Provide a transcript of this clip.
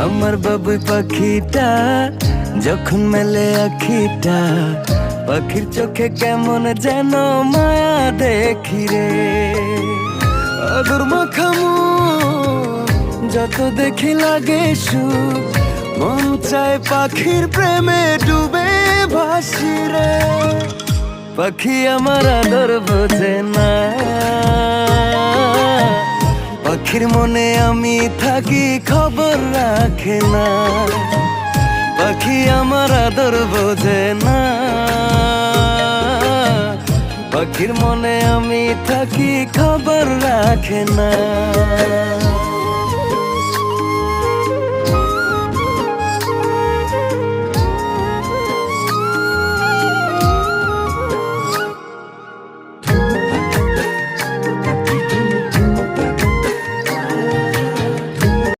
আমার বাবুই পাখিটা যখন মেলে আখিটা, পাখির চোখে কেমন যেন মায়া দেখি রে। আদর মাখামু যত দেখি লাগে সুখ, মন চায় পাখির প্রেমে ডুবে ভাসি রে। পাখি আমার আদর বোঝে না, পাখির মনে আমি থাকি খবর রাখে না। পাখি আমার আদর বোঝে না, পাখির মনে আমি থাকি খবর রাখে না।